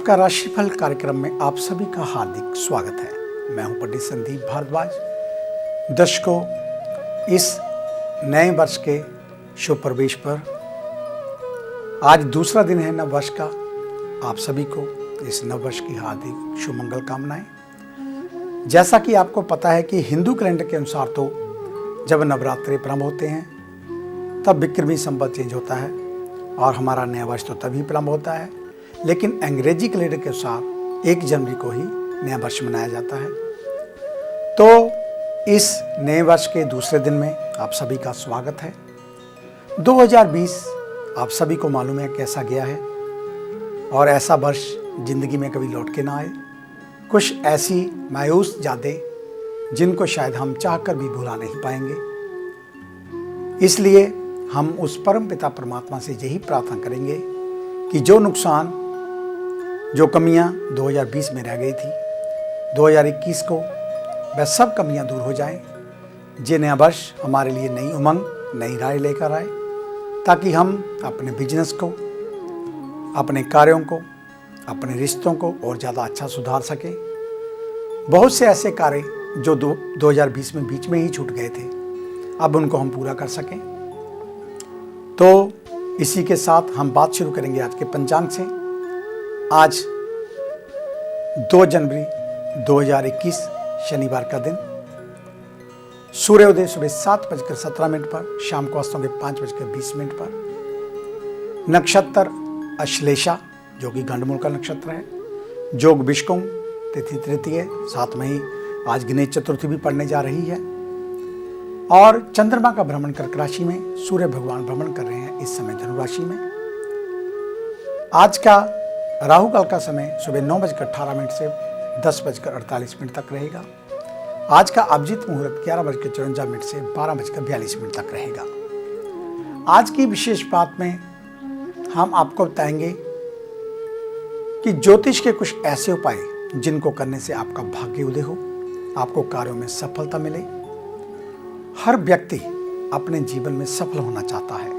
आपका राशिफल कार्यक्रम में आप सभी का हार्दिक स्वागत है। मैं हूं पंडित संदीप भारद्वाज। दर्शकों, इस नए वर्ष के शुभ प्रवेश पर आज दूसरा दिन है नव वर्ष का। आप सभी को इस नव वर्ष की हार्दिक शुभ मंगल कामनाएं। जैसा कि आपको पता है कि हिंदू कैलेंडर के अनुसार तो जब नवरात्रि प्रारंभ होते हैं तब विक्रमी संवत चेंज होता है और हमारा नया वर्ष तो तभी प्रारंभ होता है, लेकिन अंग्रेजी कैलेंडर के अनुसार 1 जनवरी को ही नया वर्ष मनाया जाता है। तो इस नए वर्ष के दूसरे दिन में आप सभी का स्वागत है। 2020 आप सभी को मालूम है कैसा गया है और ऐसा वर्ष जिंदगी में कभी लौट के ना आए। कुछ ऐसी मायूस यादें जिनको शायद हम चाहकर भी भुला नहीं पाएंगे। इसलिए हम उस परम पिता परमात्मा से यही प्रार्थना करेंगे कि जो नुकसान, जो कमियां 2020 में रह गई थी, 2021 को वह सब कमियां दूर हो जाएं। ये नया वर्ष हमारे लिए नई उमंग, नई राह लेकर आए, ताकि हम अपने बिजनेस को, अपने कार्यों को, अपने रिश्तों को और ज़्यादा अच्छा सुधार सकें। बहुत से ऐसे कार्य जो 2020 में बीच में ही छूट गए थे, अब उनको हम पूरा कर सकें। तो इसी के साथ हम बात शुरू करेंगे आज के पंचांग से। आज 2 जनवरी 2021 शनिवार का दिन। सूर्योदय सुबह 7:17 पर, शाम को अस्तों के 5:20 पर। नक्षत्र अश्लेषा जो कि गंडमूल का नक्षत्र है। जोग बिशकुम, तिथि तृतीय, साथ में ही आज गणेश चतुर्थी भी पड़ने जा रही है। और चंद्रमा का भ्रमण कर्क राशि में, सूर्य भगवान भ्रमण कर रहे हैं इस समय धनु राशि में। आज का राहु काल का समय सुबह 9:18 से 10:48 तक रहेगा। आज का अभिजीत मुहूर्त 11:54 से 12:42 तक रहेगा। आज की विशेष बात में हम आपको बताएंगे कि ज्योतिष के कुछ ऐसे उपाय जिनको करने से आपका भाग्य उदय हो, आपको कार्यों में सफलता मिले। हर व्यक्ति अपने जीवन में सफल होना चाहता है,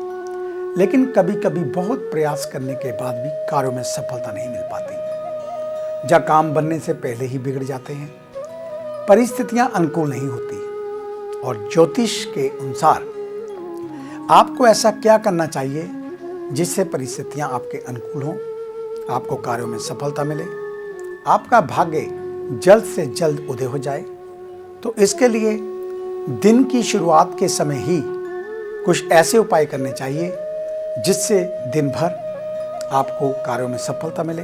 लेकिन कभी कभी बहुत प्रयास करने के बाद भी कार्यों में सफलता नहीं मिल पाती। जब काम बनने से पहले ही बिगड़ जाते हैं, परिस्थितियां अनुकूल नहीं होती। और ज्योतिष के अनुसार आपको ऐसा क्या करना चाहिए जिससे परिस्थितियां आपके अनुकूल हों, आपको कार्यों में सफलता मिले, आपका भाग्य जल्द से जल्द उदय हो जाए। तो इसके लिए दिन की शुरुआत के समय ही कुछ ऐसे उपाय करने चाहिए जिससे दिन भर आपको कार्यों में सफलता मिले,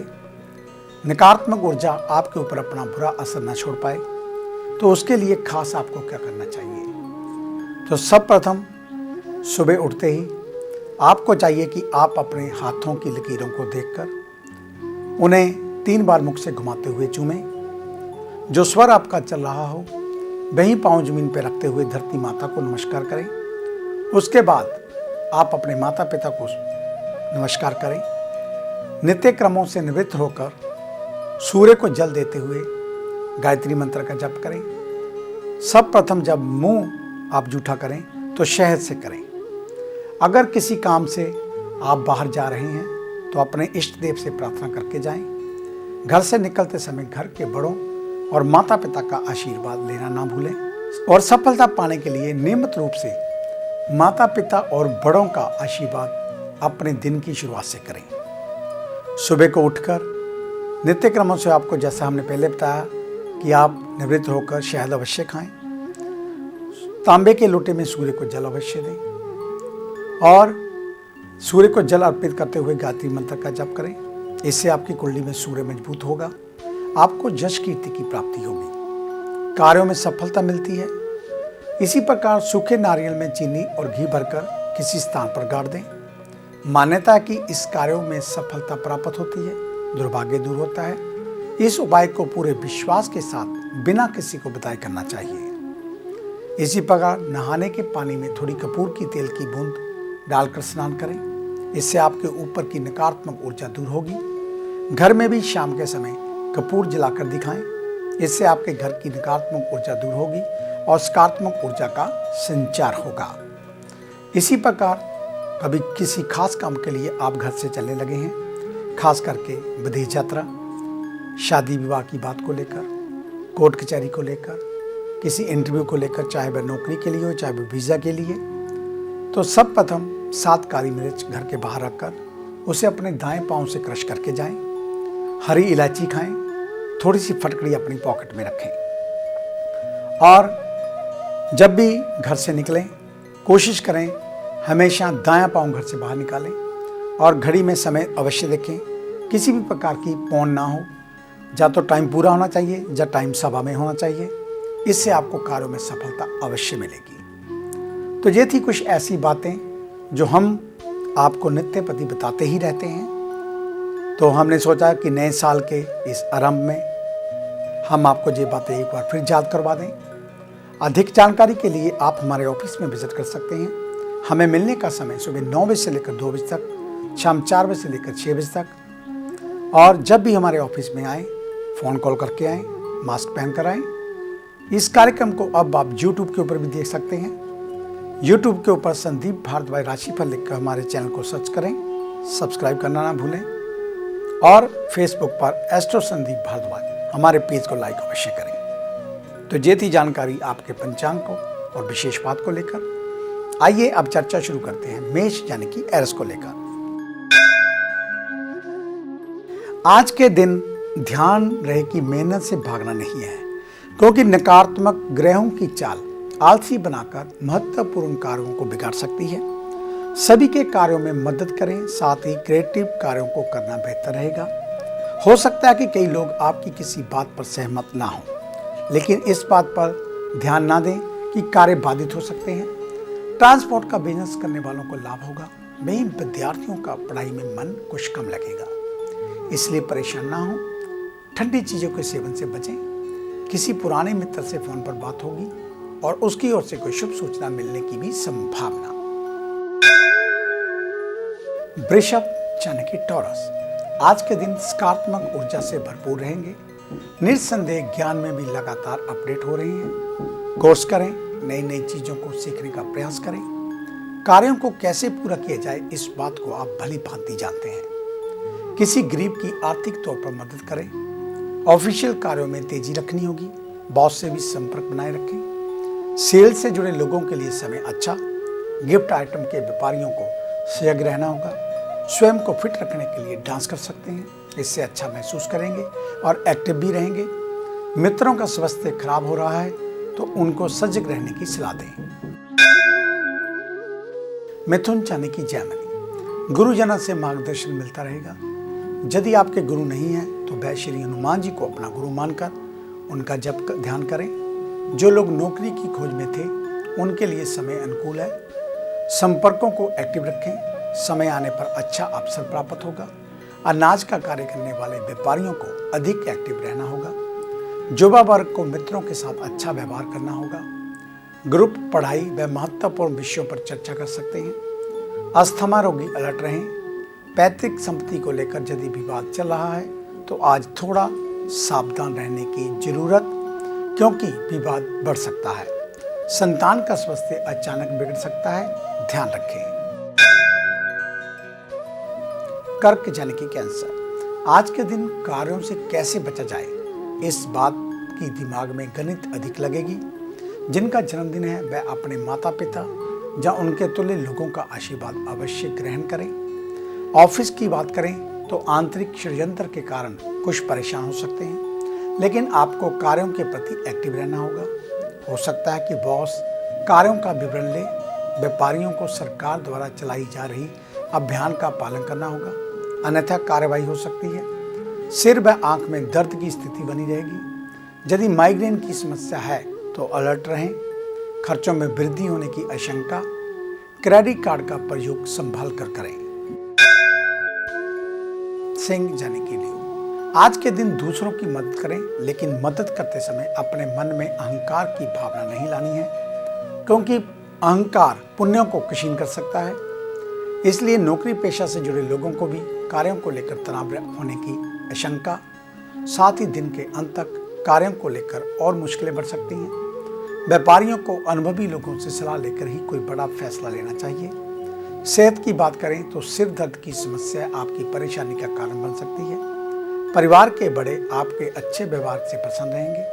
नकारात्मक ऊर्जा आपके ऊपर अपना बुरा असर न छोड़ पाए। तो उसके लिए खास आपको क्या करना चाहिए? तो सर्वप्रथम सुबह उठते ही आपको चाहिए कि आप अपने हाथों की लकीरों को देखकर उन्हें 3 बार मुख से घुमाते हुए चूमें। जो स्वर आपका चल रहा हो वहीं पांव जमीन पर रखते हुए धरती माता को नमस्कार करें। उसके बाद आप अपने माता पिता को नमस्कार करें। नित्य क्रमों से निवृत्त होकर सूर्य को जल देते हुए गायत्री मंत्र का जप करें। सर्वप्रथम जब मुंह आप जूठा करें तो शहद से करें। अगर किसी काम से आप बाहर जा रहे हैं तो अपने इष्ट देव से प्रार्थना करके जाएं। घर से निकलते समय घर के बड़ों और माता पिता का आशीर्वाद लेना ना भूलें। और सफलता पाने के लिए नियमित रूप से माता पिता और बड़ों का आशीर्वाद अपने दिन की शुरुआत से करें। सुबह को उठकर नित्य क्रमों से आपको, जैसा हमने पहले बताया, कि आप निवृत्त होकर शहद अवश्य खाएं। तांबे के लोटे में सूर्य को जल अवश्य दें और सूर्य को जल अर्पित करते हुए गायत्री मंत्र का जप करें। इससे आपकी कुंडली में सूर्य मजबूत होगा, आपको यश कीर्ति की प्राप्ति होगी, कार्यों में सफलता मिलती है। इसी प्रकार सूखे नारियल में चीनी और घी भरकर किसी स्थान पर गाड़ दें। मान्यता है कि इस कार्यों में सफलता प्राप्त होती है, दुर्भाग्य दूर होता है। इस उपाय को पूरे विश्वास के साथ बिना किसी को बताए करना चाहिए। इसी प्रकार नहाने के पानी में थोड़ी कपूर की तेल की बूंद डालकर स्नान करें। इससे आपके ऊपर की नकारात्मक ऊर्जा दूर होगी। घर में भी शाम के समय कपूर जलाकर दिखाएं। इससे आपके घर की नकारात्मक ऊर्जा दूर होगी और सकारात्मक ऊर्जा का संचार होगा। इसी प्रकार कभी किसी खास काम के लिए आप घर से चलने लगे हैं, खास करके विदेश यात्रा शादी विवाह की बात को लेकर, कोर्ट कचहरी को लेकर, किसी इंटरव्यू को लेकर, चाहे वह नौकरी के लिए हो चाहे वह वीज़ा के लिए, तो सब प्रथम 7 काली मिर्च घर के बाहर रखकर उसे अपने दाएं पांव से क्रश करके जाएं। हरी इलायची खाएं, थोड़ी सी फटकड़ी अपनी पॉकेट में रखें और जब भी घर से निकलें कोशिश करें हमेशा दायां पांव घर से बाहर निकालें और घड़ी में समय अवश्य देखें। किसी भी प्रकार की पौन ना हो, या तो टाइम पूरा होना चाहिए या टाइम सभा में होना चाहिए। इससे आपको कार्यों में सफलता अवश्य मिलेगी। तो ये थी कुछ ऐसी बातें जो हम आपको नित्य प्रति बताते ही रहते हैं। तो हमने सोचा कि नए साल के इस आरंभ में हम आपको ये बातें एक बार फिर याद करवा दें। अधिक जानकारी के लिए आप हमारे ऑफिस में विजिट कर सकते हैं। हमें मिलने का समय सुबह 9 बजे से लेकर 2 बजे तक, शाम 4 बजे से लेकर 6 बजे तक। और जब भी हमारे ऑफिस में आए फ़ोन कॉल करके आएँ, मास्क पहन कर आएँ। इस कार्यक्रम को अब आप YouTube के ऊपर भी देख सकते हैं। YouTube के ऊपर संदीप भारद्वाज राशिफल लिखकर हमारे चैनल को सर्च करें, सब्सक्राइब करना ना भूलें। और फेसबुक पर एस्ट्रो संदीप भारद्वाज हमारे पेज को लाइक अवश्य करें। तो ये थी जानकारी आपके पंचांग को और विशेष बात को लेकर। आइए अब चर्चा शुरू करते हैं मेष यानी कि एरिस को लेकर। आज के दिन ध्यान रहे कि मेहनत से भागना नहीं है, क्योंकि नकारात्मक ग्रहों की चाल आलसी बनाकर महत्वपूर्ण कार्यों को बिगाड़ सकती है। सभी के कार्यों में मदद करें, साथ ही क्रिएटिव कार्यों को करना बेहतर रहेगा। हो सकता है कि कई लोग आपकी किसी बात पर सहमत ना हो, लेकिन इस बात पर ध्यान ना दें कि कार्य बाधित हो सकते हैं। ट्रांसपोर्ट का बिजनेस करने वालों को लाभ होगा। वहीं विद्यार्थियों का पढ़ाई में मन कुछ कम लगेगा, इसलिए परेशान ना हो। ठंडी चीज़ों के सेवन से बचें। किसी पुराने मित्र से फोन पर बात होगी और उसकी ओर से कोई शुभ सूचना मिलने की भी संभावना। वृषभ यानी कि टॉरस, आज के दिन सकारात्मक ऊर्जा से भरपूर रहेंगे। निस्संदेह ज्ञान में भी लगातार अपडेट हो रही हैं। कोर्स करें, नई नई चीज़ों को सीखने का प्रयास करें। कार्यों को कैसे पूरा किया जाए इस बात को आप भली भांति जानते हैं। किसी गरीब की आर्थिक तौर पर मदद करें। ऑफिशियल कार्यों में तेजी रखनी होगी। बॉस से भी संपर्क बनाए रखें। सेल से जुड़े लोगों के लिए समय अच्छा। गिफ्ट आइटम के व्यापारियों को सजग रहना होगा। स्वयं को फिट रखने के लिए डांस कर सकते हैं, इससे अच्छा महसूस करेंगे और एक्टिव भी रहेंगे। मित्रों का स्वास्थ्य खराब हो रहा है तो उनको सजग रहने की सलाह दें। मिथुन यानी कि जैमिनी, गुरुजनों से मार्गदर्शन मिलता रहेगा। यदि आपके गुरु नहीं है तो वह श्री हनुमान जी को अपना गुरु मानकर उनका जप ध्यान करें। जो लोग नौकरी की खोज में थे उनके लिए समय अनुकूल है। संपर्कों को एक्टिव रखें। समय आने पर अच्छा अवसर प्राप्त होगा। अनाज का कार्य करने वाले व्यापारियों को अधिक एक्टिव रहना होगा। युवा वर्ग को मित्रों के साथ अच्छा व्यवहार करना होगा। ग्रुप पढ़ाई व महत्वपूर्ण विषयों पर चर्चा कर सकते हैं। अस्थमा रोगी अलर्ट रहें। पैतृक संपत्ति को लेकर यदि विवाद चल रहा है तो आज थोड़ा सावधान रहने की जरूरत, क्योंकि विवाद बढ़ सकता है। संतान का स्वास्थ्य अचानक बिगड़ सकता है, ध्यान रखें। कर्क यानी कि कैंसर, आज के दिन कार्यों से कैसे बचा जाए इस बात की दिमाग में गणित अधिक लगेगी। जिनका जन्मदिन है वह अपने माता पिता या उनके तुल्य लोगों का आशीर्वाद अवश्य ग्रहण करें। ऑफिस की बात करें तो आंतरिक षड्यंत्र के कारण कुछ परेशान हो सकते हैं, लेकिन आपको कार्यों के प्रति एक्टिव रहना होगा। हो सकता है कि बॉस कार्यों का विवरण ले। व्यापारियों को सरकार द्वारा चलाई जा रही अभियान का पालन करना होगा, अन्यथा कार्रवाई हो सकती है। सिर व आंख में दर्द की स्थिति बनी रहेगी। यदि माइग्रेन की समस्या है तो अलर्ट रहें। खर्चों में वृद्धि होने की आशंका। क्रेडिट कार्ड का प्रयोग संभाल कर करें। सिंह यानी कि लियो, आज के दिन दूसरों की मदद करें, लेकिन मदद करते समय अपने मन में अहंकार की भावना नहीं लानी है, क्योंकि अहंकार पुण्यों को क्षीण कर सकता है। इसलिए नौकरी पेशा से जुड़े लोगों को भी कार्यों को लेकर तनाव होने की आशंका। साथ ही दिन के अंत तक कार्यों को लेकर और मुश्किलें बढ़ सकती हैं। व्यापारियों को अनुभवी लोगों से सलाह लेकर ही कोई बड़ा फैसला लेना चाहिए। सेहत की बात करें तो सिर दर्द की समस्या आपकी परेशानी का कारण बन सकती है। परिवार के बड़े आपके अच्छे व्यवहार से प्रसन्न रहेंगे,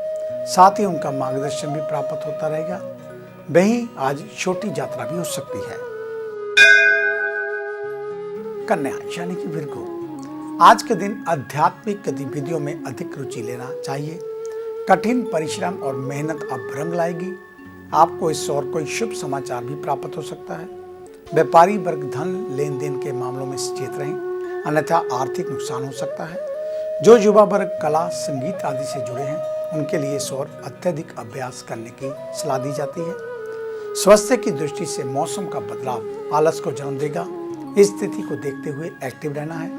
साथ ही उनका मार्गदर्शन भी प्राप्त होता रहेगा। वहीं आज छोटी यात्रा भी हो सकती है। कन्या यानी कि विर्गो, आज के दिन आध्यात्मिक गतिविधियों में अधिक रुचि लेना चाहिए। कठिन परिश्रम और मेहनत अब रंग लाएगी। आपको इस और कोई शुभ समाचार भी प्राप्त हो सकता है। व्यापारी वर्ग धन लेन देन के मामलों में सचेत रहें, अन्यथा आर्थिक नुकसान हो सकता है। जो युवा वर्ग कला, संगीत आदि से जुड़े हैं, उनके लिए इस और अत्यधिक अभ्यास करने की सलाह दी जाती है। स्वास्थ्य की दृष्टि से मौसम का बदलाव आलस को जन्म देगा। इस स्थिति को देखते हुए एक्टिव रहना है,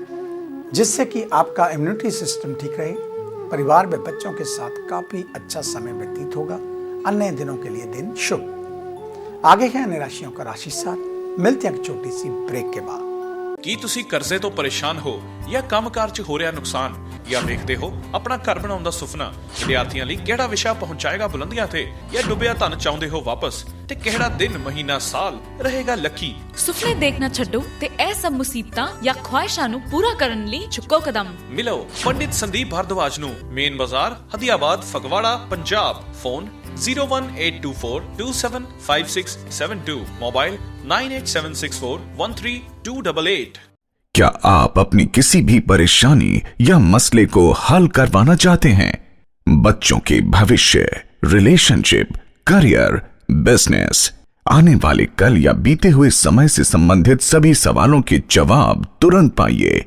जिससे कि आपका इम्यूनिटी सिस्टम ठीक रहे। परिवार में बच्चों के साथ काफी अच्छा समय व्यतीत होगा। अन्य दिनों के लिए दिन शुभ। आगे है अन्य राशियों का राशि सार। मिलते हैं एक छोटी सी ब्रेक के बाद। ਕੀ ਤੁਸੀਂ ਕਰਜ਼ੇ ਤੋਂ ਪਰੇਸ਼ਾਨ ਹੋ ਜਾਂ ਕੰਮਕਾਰ 'ਚ ਹੋ ਰਿਹਾ ਨੁਕਸਾਨ ਜਾਂ ਵੇਖਦੇ ਹੋ ਆਪਣਾ ਘਰ ਬਣਾਉਣ ਦਾ ਸੁਪਨਾ? ਵਿਦਿਆਰਥੀਆਂ ਲਈ ਕਿਹੜਾ ਵਿਸ਼ਾ ਪਹੁੰਚਾਏਗਾ ਬੁਲੰਦੀਆਂ ਤੇ ਜਾਂ ਡੁੱਬਿਆ ਧਨ ਚਾਹੁੰਦੇ ਹੋ ਵਾਪਸ? ਤੇ ਕਿਹੜਾ ਦਿਨ ਮਹੀਨਾ ਸਾਲ ਰਹੇਗਾ ਲੱਕੀ? ਸੁਪਨੇ ਦੇਖਣਾ ਛੱਡੋ ਤੇ ਇਹ ਸਭ ਮੁਸੀਬਤਾਂ ਜਾਂ ਖੁਆਇਸ਼ਾਂ ਨੂੰ ਪੂਰਾ ਕਰਨ ਲਈ ਚੁੱਕੋ ਕਦਮ। ਮਿਲੋ ਪੰਡਿਤ ਸੰਦੀਪ ਭਾਰਦਵਾਜ ਨੂੰ, main Bazaar, Hadiabad, Phagwara, Punjab. Phone 01824275672, mobile 9876413288। क्या आप अपनी किसी भी परेशानी या मसले को हल करवाना चाहते हैं? बच्चों के भविष्य, रिलेशनशिप, करियर, बिजनेस, आने वाले कल या बीते हुए समय से संबंधित सभी सवालों के जवाब तुरंत पाइए।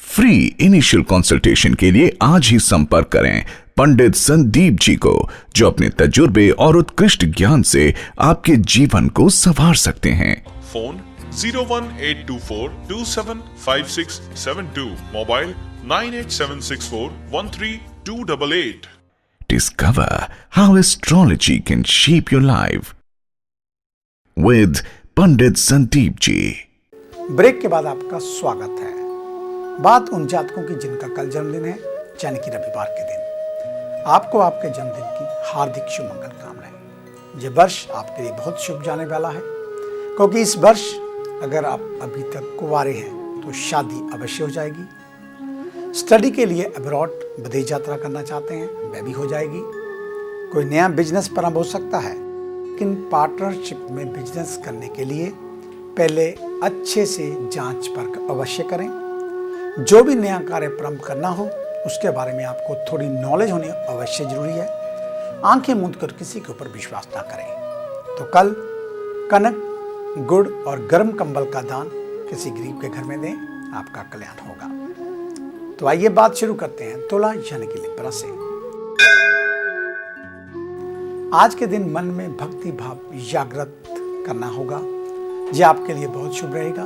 फ्री इनिशियल कंसल्टेशन के लिए आज ही संपर्क करें पंडित संदीप जी को, जो अपने तजुर्बे और उत्कृष्ट ज्ञान से आपके जीवन को संवार सकते हैं। Phone 01824275672, mobile 9876413288। Discover how astrology can shape your life with Pandit Sandeep ji. Break के बाद आपका स्वागत है। बात उन जातकों की जिनका कल जन्मदिन है, यानी कि रविवार के दिन। आपको आपके जन्मदिन की हार्दिक शुभ मंगल कामनाएं। यह वर्ष आपके लिए बहुत शुभ जाने वाला है, क्योंकि इस वर्ष अगर आप अभी तक कुंवारे हैं तो शादी अवश्य हो जाएगी। स्टडी के लिए अब्रॉड विदेश यात्रा करना चाहते हैं, वह भी हो जाएगी। कोई नया बिजनेस प्रारंभ हो सकता है, लेकिन पार्टनरशिप में बिजनेस करने के लिए पहले अच्छे से जांच परख अवश्य करें। जो भी नया कार्य प्रारंभ करना हो, उसके बारे में आपको थोड़ी नॉलेज होनी अवश्य जरूरी है। आंखें मूंद कर किसी के ऊपर विश्वास ना करें। तो कल कनक, गुड़ और गर्म कंबल का दान किसी गरीब के घर में दें, आपका कल्याण होगा। तो आइए बात शुरू करते हैं तुला यानी कि लिब्रा से। आज के दिन मन में भक्ति भाव जागृत करना होगा। यह आपके लिए बहुत शुभ रहेगा।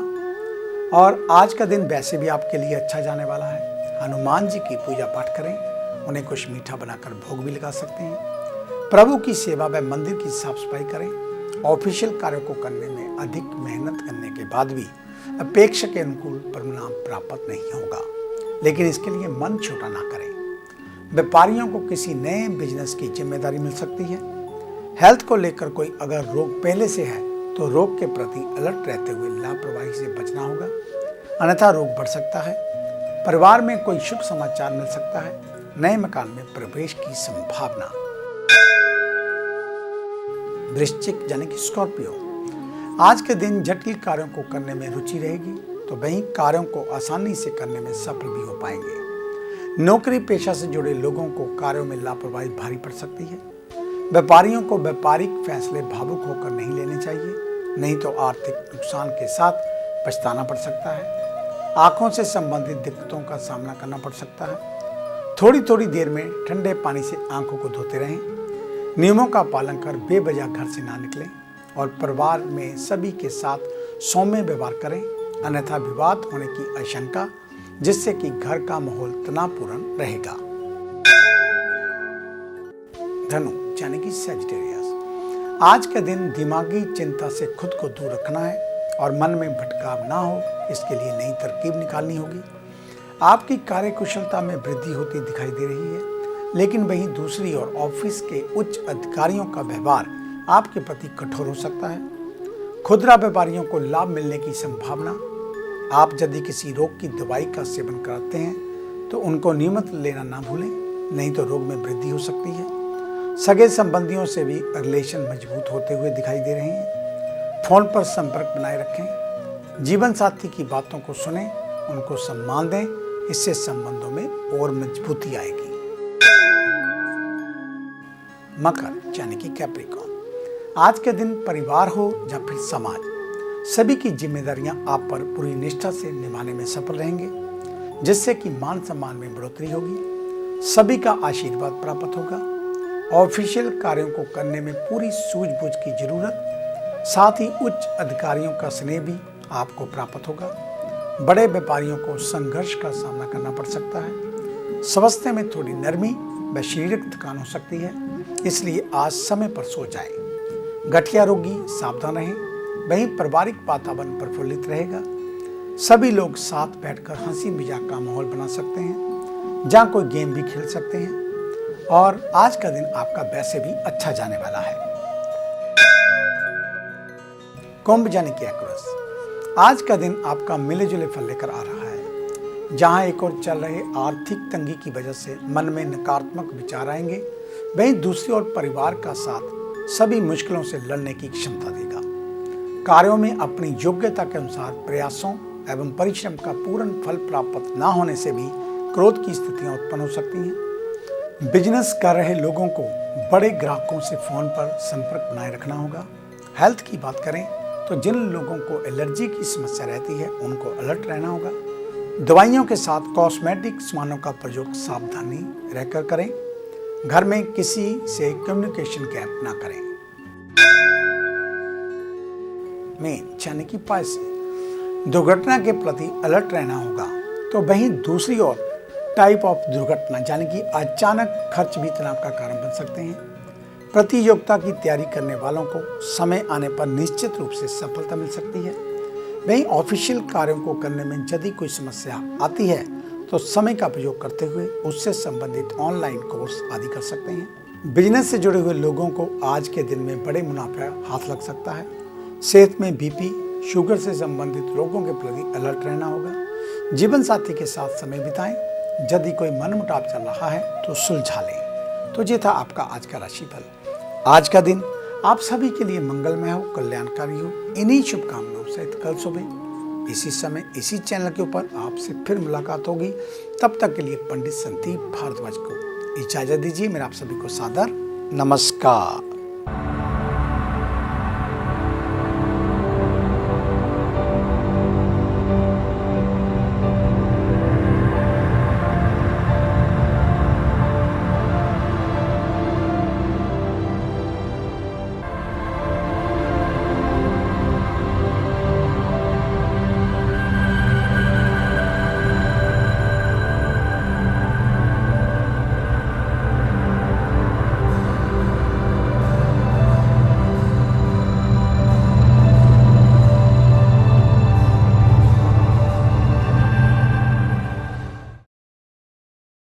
और आज का दिन वैसे भी आपके लिए अच्छा जाने वाला है। हनुमान जी की पूजा पाठ करें, उन्हें कुछ मीठा बनाकर भोग भी लगा सकते हैं। प्रभु की सेवा व मंदिर की साफ सफाई करें। ऑफिशियल कार्यों को करने में अधिक मेहनत करने के बाद भी अपेक्षा के अनुकूल परिणाम प्राप्त नहीं होगा, लेकिन इसके लिए मन छोटा ना करें। व्यापारियों को किसी नए बिजनेस की जिम्मेदारी मिल सकती है। हेल्थ को लेकर कोई अगर रोग पहले से है तो रोग के प्रति अलर्ट रहते हुए लापरवाही से बचना होगा, अन्यथा रोग बढ़ सकता है। परिवार में कोई शुभ समाचार मिल सकता है। नए मकान में प्रवेश की संभावना। वृश्चिक यानी कि स्कॉर्पियो, आज के दिन जटिल कार्यों को करने में रुचि रहेगी, तो वहीं कार्यों को आसानी से करने में सफल भी हो पाएंगे। नौकरी पेशा से जुड़े लोगों को कार्यों में लापरवाही भारी पड़ सकती है। व्यापारियों को व्यापारिक फैसले भावुक होकर नहीं लेने चाहिए, नहीं तो आर्थिक नुकसान के साथ पछताना पड़ सकता है। आंखों से संबंधित दिक्कतों का सामना करना पड़ सकता है। थोड़ी थोड़ी देर में ठंडे पानी से आंखों को धोते रहें। नियमों का पालन कर बेवजह घर से ना निकलें और परिवार में सभी के साथ सौम्य व्यवहार करें, अन्यथा विवाद होने की आशंका, जिससे कि घर का माहौल तनावपूर्ण रहेगा। धनु यानी कि सैजिटेरियस, आज के दिन दिमागी चिंता से खुद को दूर रखना है और मन में भटकाव ना हो, इसके लिए नई तरकीब निकालनी होगी। आपकी कार्यकुशलता में वृद्धि होती दिखाई दे रही है, लेकिन वहीं दूसरी ओर ऑफिस के उच्च अधिकारियों का व्यवहार आपके प्रति कठोर हो सकता है। खुदरा व्यापारियों को लाभ मिलने की संभावना। आप यदि किसी रोग की दवाई का सेवन करते हैं तो उनको नियमित लेना ना भूलें, नहीं तो रोग में वृद्धि हो सकती है। सगे संबंधियों से भी रिलेशन मजबूत होते हुए दिखाई दे रहे हैं। फोन पर संपर्क बनाए रखें। जीवन साथी की बातों को सुनें, उनको सम्मान दें, इससे संबंधों में और मजबूती आएगी। मकर यानी कि कैप्रिकॉर्न, आज के दिन परिवार हो या फिर समाज, सभी की जिम्मेदारियां आप पर पूरी निष्ठा से निभाने में सफल रहेंगे, जिससे कि मान सम्मान में बढ़ोतरी होगी। सभी का आशीर्वाद प्राप्त होगा। ऑफिशियल कार्यों को करने में पूरी सूझबूझ की जरूरत, साथ ही उच्च अधिकारियों का स्नेह भी आपको प्राप्त होगा। बड़े व्यापारियों को संघर्ष का सामना करना पड़ सकता है। स्वास्थ्य में थोड़ी नरमी व शारीरिक थकान हो सकती है, इसलिए आज समय पर सो जाएं। गठिया रोगी सावधान रहें। वहीं पारिवारिक वातावरण प्रफुल्लित रहेगा। सभी लोग साथ बैठकर हंसी मजाक का माहौल बना सकते हैं, जहाँ कोई गेम भी खेल सकते हैं। और आज का दिन आपका वैसे भी अच्छा जाने वाला है। कुंभ यानी कि एक्वेरियस, आज का दिन आपका मिले जुले फल लेकर आ रहा है। जहां एक ओर चल रहे आर्थिक तंगी की वजह से मन में नकारात्मक विचार आएंगे, वहीं दूसरी ओर परिवार का साथ सभी मुश्किलों से लड़ने की क्षमता देगा। कार्यों में अपनी योग्यता के अनुसार प्रयासों एवं परिश्रम का पूर्ण फल प्राप्त न होने से भी क्रोध की स्थितियां उत्पन्न हो सकती हैं। बिजनेस कर रहे लोगों को बड़े ग्राहकों से फोन पर संपर्क बनाए रखना होगा। हेल्थ की बात करें तो जिन लोगों को एलर्जी की समस्या रहती है, उनको अलर्ट रहना होगा। दवाइयों के साथ कॉस्मेटिक सामानों का प्रयोग सावधानी रहकर करें। घर में किसी से कम्युनिकेशन गैप ना करें। मीन यानी कि पैसे, दुर्घटना के प्रति अलर्ट रहना होगा। तो वहीं दूसरी ओर टाइप ऑफ दुर्घटना यानी कि अचानक खर्च भी तनाव का कारण बन सकते हैं। प्रतियोगिता की तैयारी करने वालों को समय आने पर निश्चित रूप से सफलता मिल सकती है। वहीं ऑफिशियल कार्यों को करने में यदि कोई समस्या आती है तो समय का प्रयोग करते हुए उससे संबंधित ऑनलाइन कोर्स आदि कर सकते हैं। बिजनेस से जुड़े हुए लोगों को आज के दिन में बड़े मुनाफा हाथ लग सकता है। सेहत में बीपी, शुगर से संबंधित रोगों के प्रति अलर्ट रहना होगा। जीवन साथी के साथ समय बिताएं। यदि कोई मनमुटाव चल रहा है तो सुलझा लें। तो ये था आपका आज का राशिफल। आज का दिन आप सभी के लिए मंगलमय हो, कल्याणकारी हो। इन्हीं शुभकामनाओं सहित कल सुबह इसी समय इसी चैनल के ऊपर आपसे फिर मुलाकात होगी। तब तक के लिए पंडित संदीप भारद्वाज को इजाजत दीजिए। मेरा आप सभी को सादर नमस्कार।